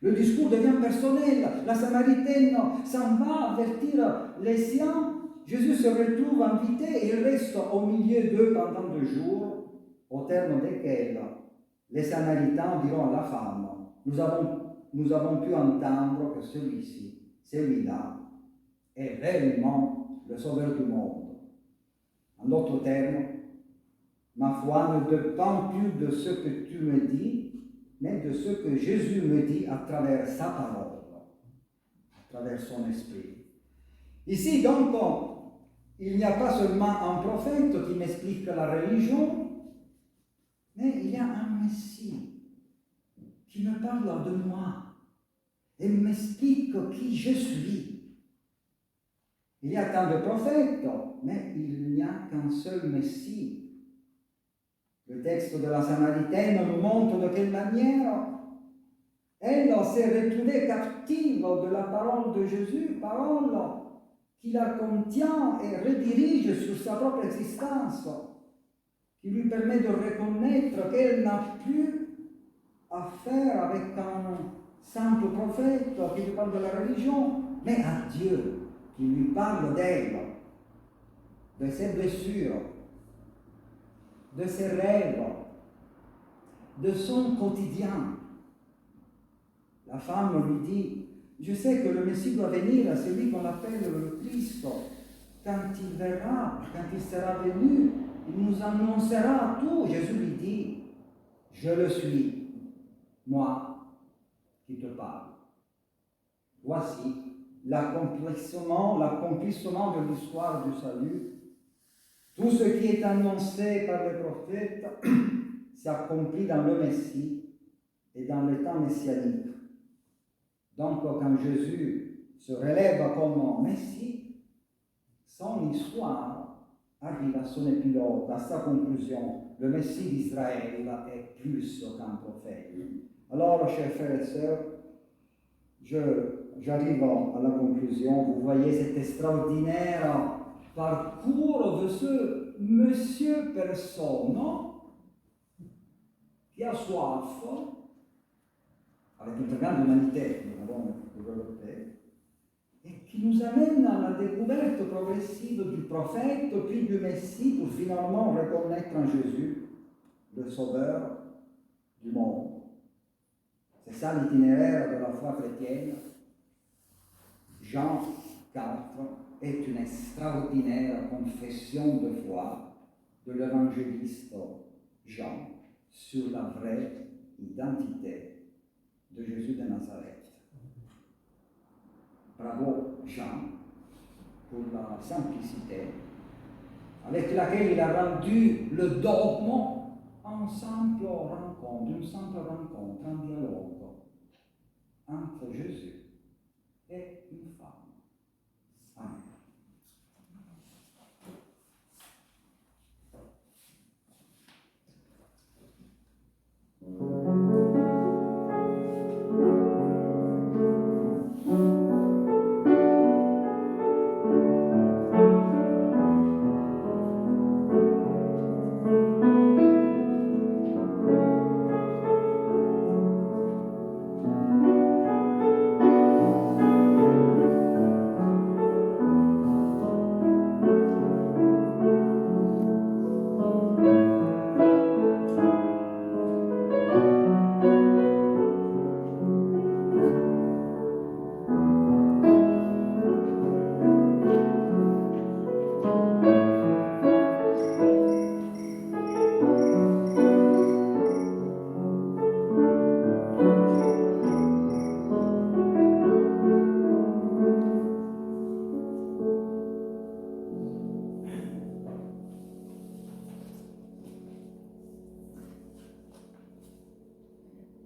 S4: Le discours devient personnel. La Samaritaine s'en va avertir les siens. Jésus se retrouve invité et il reste au milieu d'eux pendant 2 jours, au terme desquels les Samaritains diront à la femme, nous avons pu entendre que celui-là, est réellement le sauveur du monde. En d'autres termes, ma foi ne dépend plus de ce que tu me dis, mais de ce que Jésus me dit à travers sa parole, à travers son esprit. Ici, donc, il n'y a pas seulement un prophète qui m'explique la religion, mais il y a un Messie qui me parle de moi et m'explique qui je suis. Il y a tant de prophètes, mais il n'y a qu'un seul Messie. Le texte de la Samaritaine nous montre de quelle manière elle s'est retrouvée captive de la parole de Jésus, parole qui la contient et redirige sur sa propre existence, qui lui permet de reconnaître qu'elle n'a plus affaire avec un simple prophète qui lui parle de la religion, mais à Dieu qui lui parle d'elle, de ses blessures, de ses rêves, de son quotidien. La femme lui dit, je sais que le Messie doit venir, celui qu'on appelle le Christ. Quand il verra, quand il sera venu, il nous annoncera tout. Jésus lui dit, je le suis, moi qui te parle. Voici l'accomplissement de l'histoire du salut. Tout ce qui est annoncé par les prophètes s'accomplit dans le Messie et dans le temps messianique. Donc, quand Jésus se relève comme Messie, son histoire arrive à son épilogue, à sa conclusion. Le Messie d'Israël est plus qu'un prophète. Alors, chers frères et sœurs, j'arrive à la conclusion. Vous voyez cet extraordinaire parcours de ce monsieur personne qui a soif, avec une grande humanité, nous avons développé, et qui nous amène à la découverte progressive du prophète, puis du Messie, pour finalement reconnaître en Jésus le Sauveur du monde. C'est ça l'itinéraire de la foi chrétienne. Jean 4 est une extraordinaire confession de foi de l'évangéliste Jean sur la vraie identité de Jésus de Nazareth. Bravo Jean pour la simplicité avec laquelle il a rendu le dogme une simple rencontre, un dialogue entre Jésus et une femme. Amen.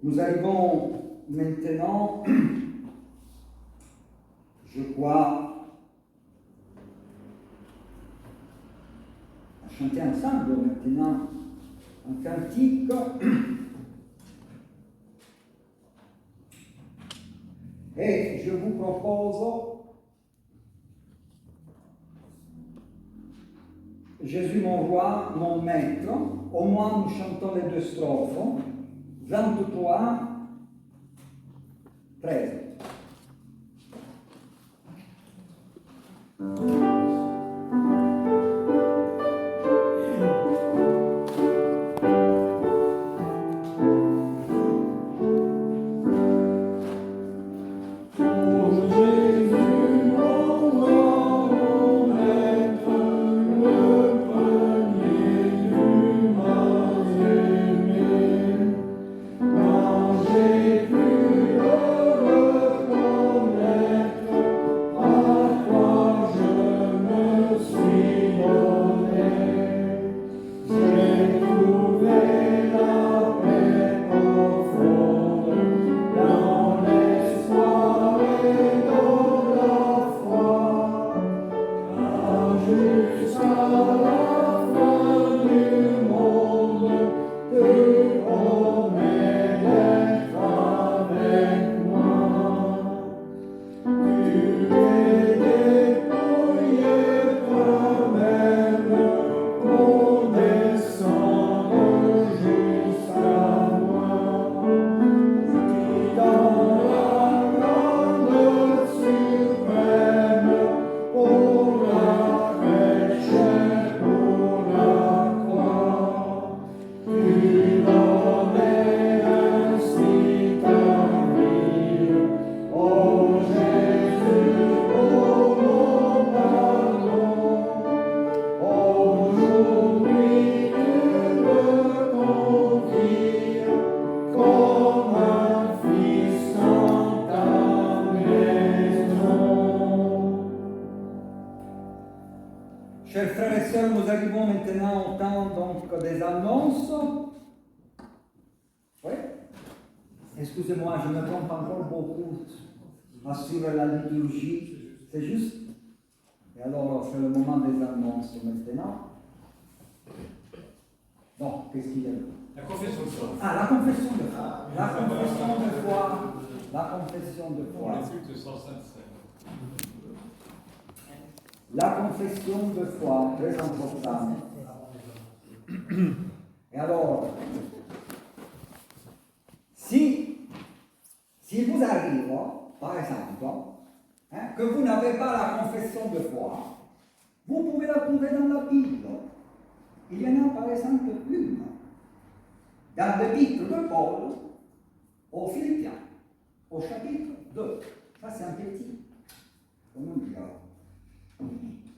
S4: Nous arrivons maintenant, je crois, à chanter ensemble maintenant un cantique. Et je vous propose Jésus mon roi, mon maître. Au moins nous chantons les deux strophes. 23, 13.
S5: Je
S4: des annonces. Oui. Excusez-moi, je me trompe encore beaucoup sur la liturgie. C'est juste. Et alors, c'est le moment des annonces maintenant. Bon, qu'est-ce qu'il y a?
S5: La confession de foi.
S4: Ah, la confession de foi. La confession de foi. La confession de foi.
S5: L'étude 155.
S4: La confession de foi, très importante. Et alors, si vous arrive, par exemple, que vous n'avez pas la confession de foi, vous pouvez la trouver dans la Bible. Il y en a par exemple une, dans l'épître de Paul aux Philippiens, au chapitre 2. Ça, c'est un petit, comment dire,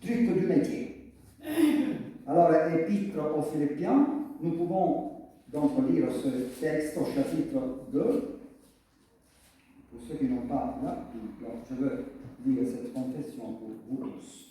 S4: truc du métier. Alors, l'épître aux Philippiens, nous pouvons donc lire ce texte au chapitre 2. Pour ceux qui n'ont pas la Bible, je veux lire cette confession pour vous tous.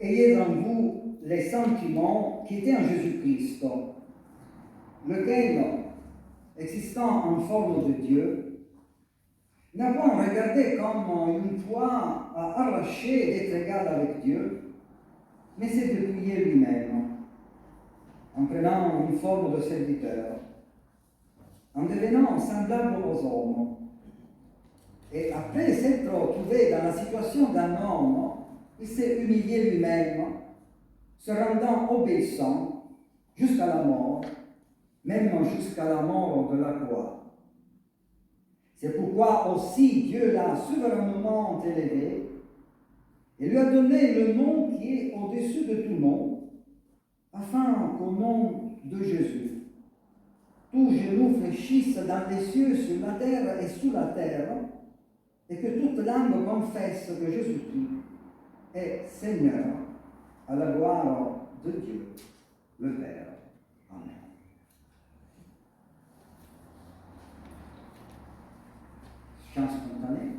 S4: Ayez en vous les sentiments qui étaient en Jésus-Christ, lequel, existant en forme de Dieu, n'a point regardé comme une foi à arracher d'être égal avec Dieu, mais s'est dépouillé lui-même, en prenant une forme de serviteur, en devenant semblable aux hommes. Et après s'être trouvé dans la situation d'un homme, il s'est humilié lui-même, se rendant obéissant jusqu'à la mort, même jusqu'à la mort de la croix. C'est pourquoi aussi Dieu l'a souverainement élevé et lui a donné le nom qui est au-dessus de tout nom, afin qu'au nom de Jésus, tout genou fléchisse dans les cieux, sur la terre et sous la terre, et que toute langue confesse que Jésus-Christ est Seigneur, à la gloire de Dieu, le Père. Amen. Chant spontané.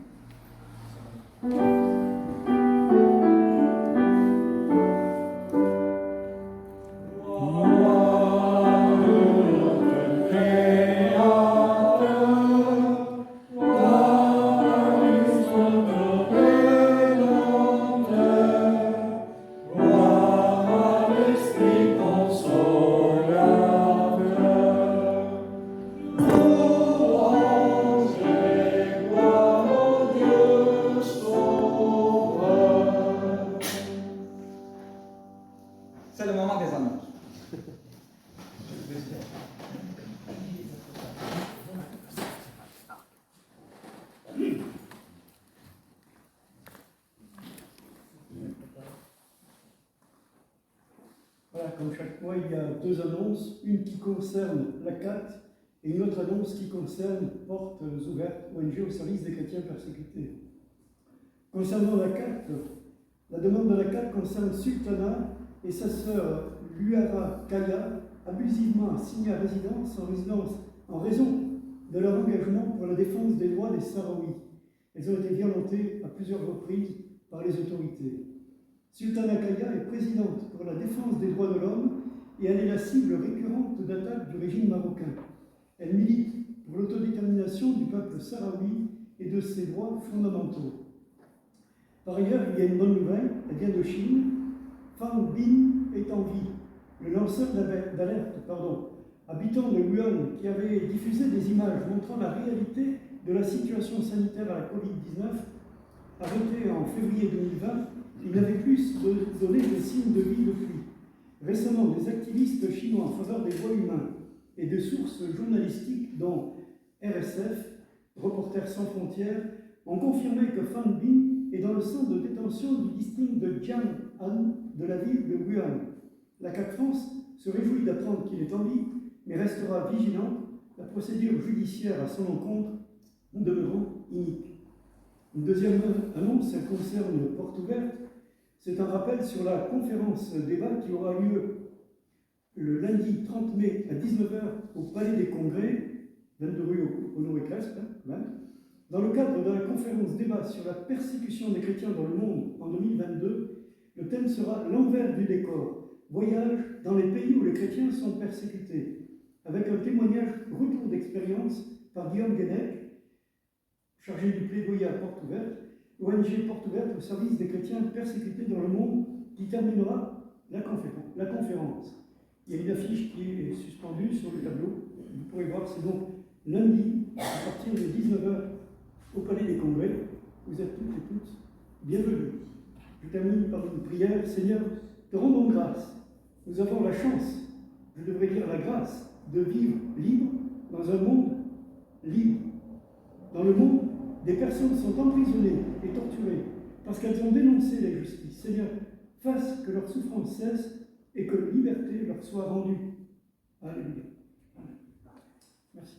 S4: C'est le moment des annonces.
S6: Voilà, comme chaque mois, il y a deux annonces, une qui concerne la CAT et une autre annonce qui concerne Portes Ouvertes, ONG au service des chrétiens persécutés. Concernant la CAT, la demande de la CAT concerne Sultana et sa sœur Luara Kaya, abusivement assignés à résidence en raison de leur engagement pour la défense des droits des Sahraouis. Elles ont été violentées à plusieurs reprises par les autorités. Sultana Kaya est présidente pour la défense des droits de l'homme et elle est la cible récurrente d'attaques du régime marocain. Elle milite pour l'autodétermination du peuple sahraoui et de ses droits fondamentaux. Par ailleurs, il y a une bonne nouvelle, elle vient de Chine. Fang Bin est en vie. Le lanceur d'alerte, habitant de Wuhan, qui avait diffusé des images montrant la réalité de la situation sanitaire à la Covid-19, arrêté en février 2020, il n'avait plus donné de signes de vie depuis. Récemment, des activistes chinois en faveur des droits humains et de sources journalistiques dont RSF, Reporters sans frontières, ont confirmé que Fang Bin est dans le centre de détention du district de Jiang'an de la ville de Wuhan. La CAC France se réjouit d'apprendre qu'il est en vie, mais restera vigilante. La procédure judiciaire à son encontre demeurant inique. Une deuxième annonce, elle concerne Porte Ouverte. C'est un rappel sur la conférence débat qui aura lieu le lundi 30 mai à 19 h au Palais des Congrès, 22 rue Honoré-Claspe, dans le cadre de la conférence débat sur la persécution des chrétiens dans le monde en 2022. Le thème sera l'envers du décor, voyage dans les pays où les chrétiens sont persécutés, avec un témoignage retour d'expérience par Guillaume Guénec, chargé du plaidoyer à Porte Ouverte, ONG Porte Ouverte au service des chrétiens persécutés dans le monde, qui terminera la conférence. Il y a une affiche qui est suspendue sur le tableau. Vous pourrez voir, c'est donc lundi, à partir de 19 h au Palais des Congrès. Vous êtes toutes et tous bienvenus. Je termine par une prière. Seigneur, te rendons grâce. Nous avons la chance, je devrais dire la grâce, de vivre libre dans un monde libre. Dans le monde, des personnes sont emprisonnées et torturées parce qu'elles ont dénoncé l'injustice. Seigneur, fasse que leur souffrance cesse et que la liberté leur soit rendue. Alléluia. Amen. Merci.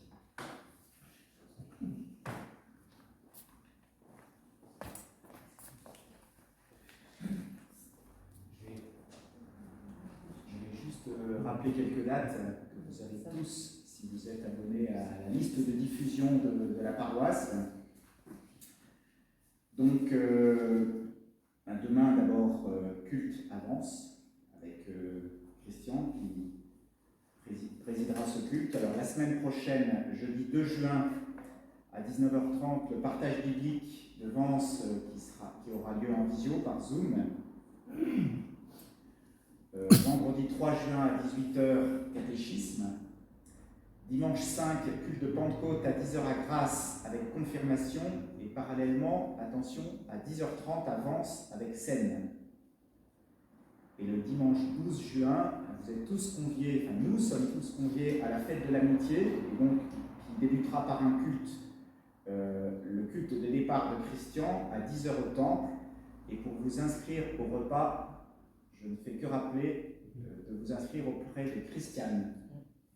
S3: Je vais juste rappeler quelques dates que vous avez tous, si vous êtes abonnés à la liste de diffusion de la paroisse. Donc, demain, d'abord, culte avance avec Christian qui présidera ce culte. Alors, la semaine prochaine, jeudi 2 juin, à 19 h 30, le partage biblique de Vence qui aura lieu en visio par Zoom. Vendredi 3 juin à 18 h, catéchisme. Dimanche 5, culte de Pentecôte à 10 h à Grasse avec confirmation. Et parallèlement, attention, à 10 h 30 à Vence avec scène. Et le dimanche 12 juin, vous êtes tous conviés, enfin nous sommes tous conviés à la fête de l'amitié, et donc qui débutera par un culte, le culte de départ de Christian à 10 h au temple. Et pour vous inscrire au repas, je ne fais que rappeler de vous inscrire auprès de Christiane.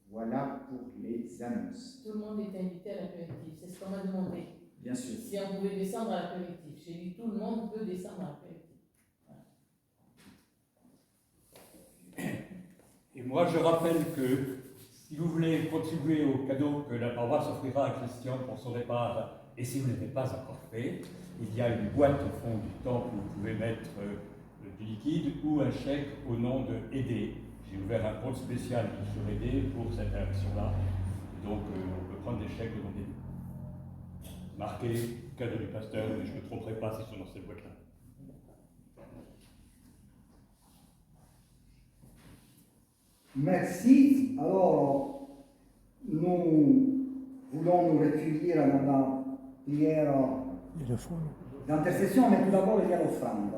S3: Voilà pour les annonces.
S7: Tout le monde est invité à l'apéritif, c'est ce qu'on m'a demandé.
S3: Bien sûr.
S7: Si on pouvait descendre à l'apéritif. J'ai dit tout le monde peut descendre à l'apéritif. Voilà.
S5: Et moi, je rappelle que si vous voulez contribuer au cadeau que la paroisse offrira à Christian pour son départ, et si vous ne l'avez pas encore fait, il y a une boîte au fond du temple où vous pouvez mettre du liquide ou un chèque au nom de Aider. J'ai ouvert un compte spécial sur Aider pour cette action-là. Donc, on peut prendre des chèques au nom d'Aider. Marqué cadeau du pasteur, mais je ne me tromperai pas si c'est dans cette boîte-là.
S4: Merci. Alors, nous voulons nous recueillir dans la prière d'intercession, mais tout d'abord il y a l'offrande.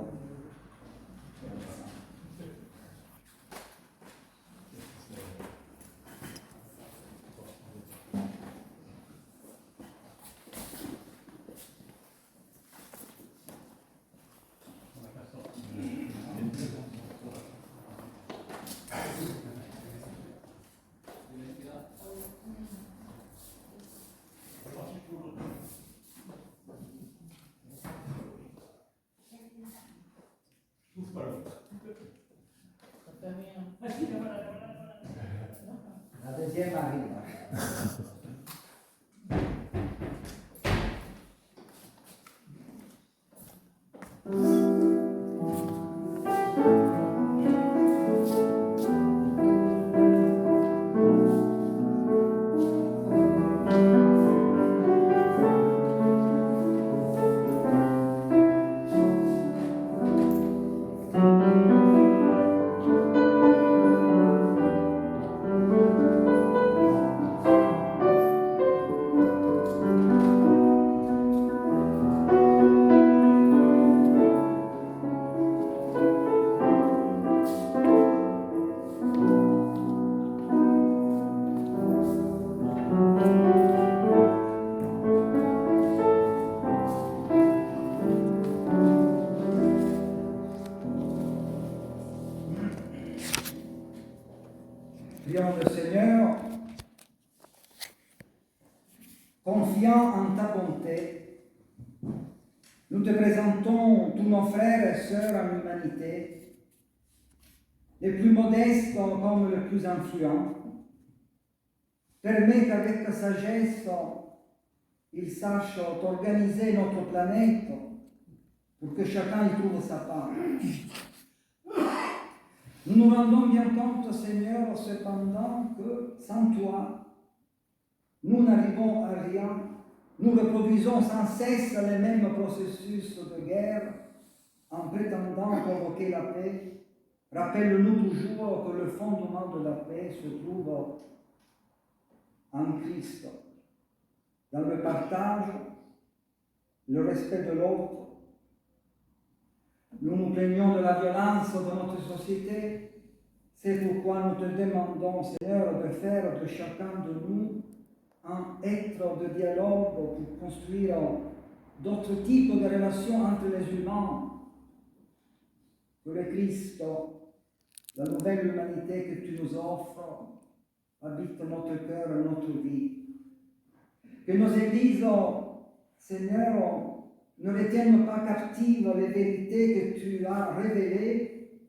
S4: La deuxième arrive. Prions le Seigneur, confiant en ta bonté, Nous te présentons tous nos frères et sœurs en humanité, les plus modestes comme les plus influents. Permets qu'avec sagesse, ils sachent organiser notre planète pour que chacun y trouve sa part. Nous nous rendons bien compte, Seigneur, cependant que sans toi, nous n'arrivons à rien. Nous reproduisons sans cesse les mêmes processus de guerre en prétendant provoquer la paix. Rappelle-nous toujours que le fondement de la paix se trouve en Christ, dans le partage, le respect de l'autre. Nous nous plaignons de la violence de notre société. C'est pourquoi nous te demandons, Seigneur, de faire de chacun de nous un être de dialogue pour construire d'autres types de relations entre les humains. Que le Christ, la nouvelle humanité que tu nous offres, habite notre cœur et notre vie. Que nos églises, Seigneur, ne retiennent pas captives les vérités que tu as révélées,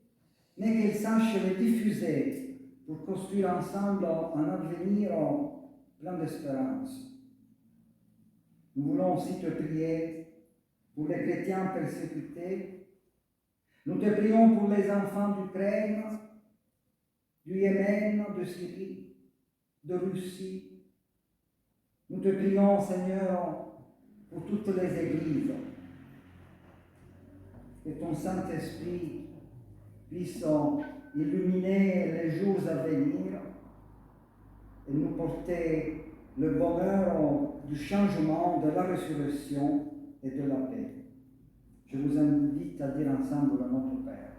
S4: mais qu'elles sachent les diffuser pour construire ensemble un avenir plein d'espérance. Nous voulons aussi te prier pour les chrétiens persécutés. Nous te prions pour les enfants d'Ukraine, du Yémen, de Syrie, de Russie. Nous te prions, Seigneur, pour toutes les églises. Que ton Saint-Esprit puisse illuminer les jours à venir et nous porter le bonheur du changement, de la résurrection et de la paix. Je vous invite à dire ensemble notre Père.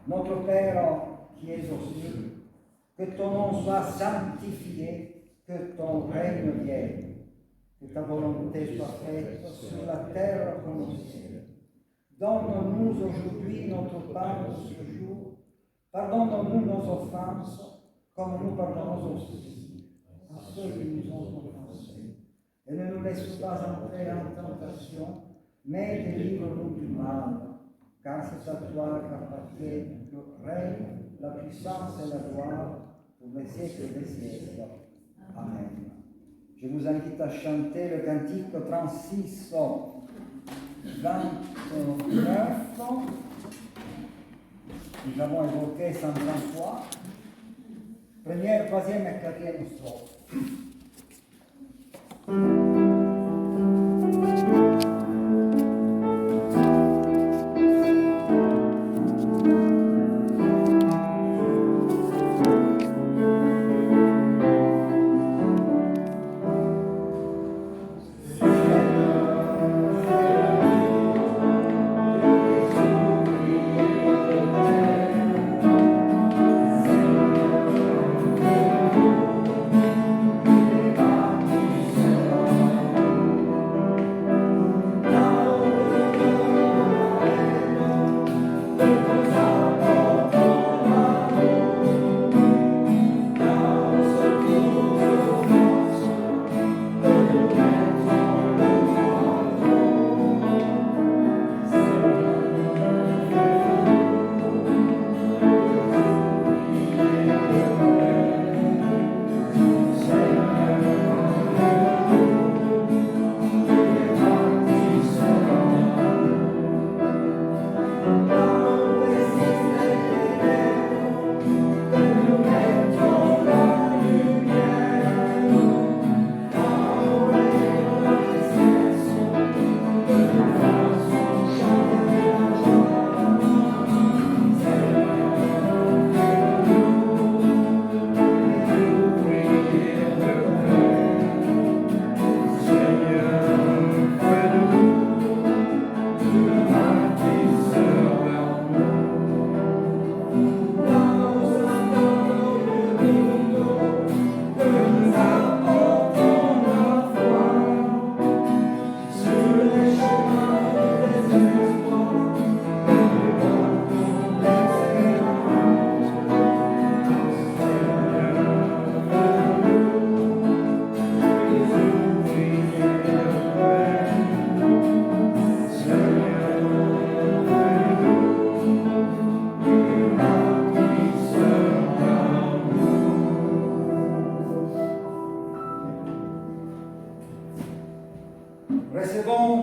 S4: Notre Père qui es aux cieux, que ton nom soit sanctifié, que ton règne vienne, que ta volonté soit faite sur la terre comme au ciel. Donne-nous aujourd'hui notre pain de ce jour. Pardonne-nous nos offenses, comme nous pardonnons aussi à ceux qui nous ont offensés. Et ne nous laisse pas entrer en tentation, mais délivre-nous du mal, car c'est à toi qu'appartient le règne, la puissance et la gloire pour les siècles des siècles. Amen. Je vous invite à chanter le cantique 36, 29. Nous avons évoqué 133. Première, troisième et quatrième strophe.
S8: Amen.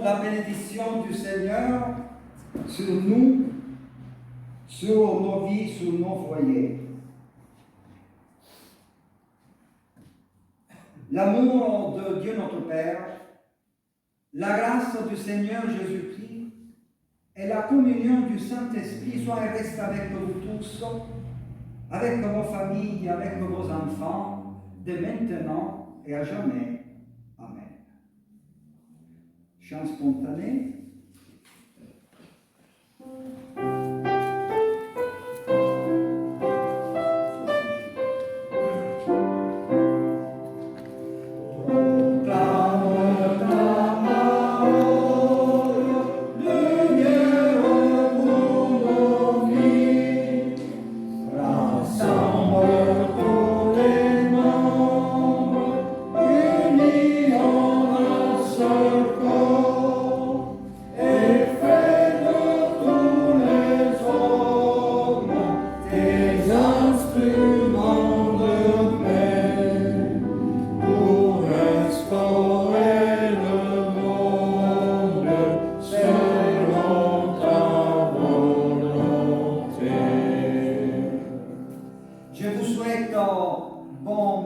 S4: la bénédiction du Seigneur sur nous, sur nos vies, sur nos foyers. L'amour de Dieu notre Père, la grâce du Seigneur Jésus-Christ et la communion du Saint-Esprit soient et restent avec vous tous, avec vos familles, avec vos enfants, de maintenant et à jamais. Amen. Chant spontané.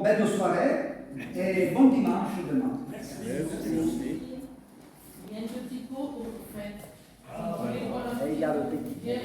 S4: Belle soirée et bon dimanche demain.
S7: Il y a un petit pot pour vous faire.
S4: Et il y a le petit.
S7: Bien,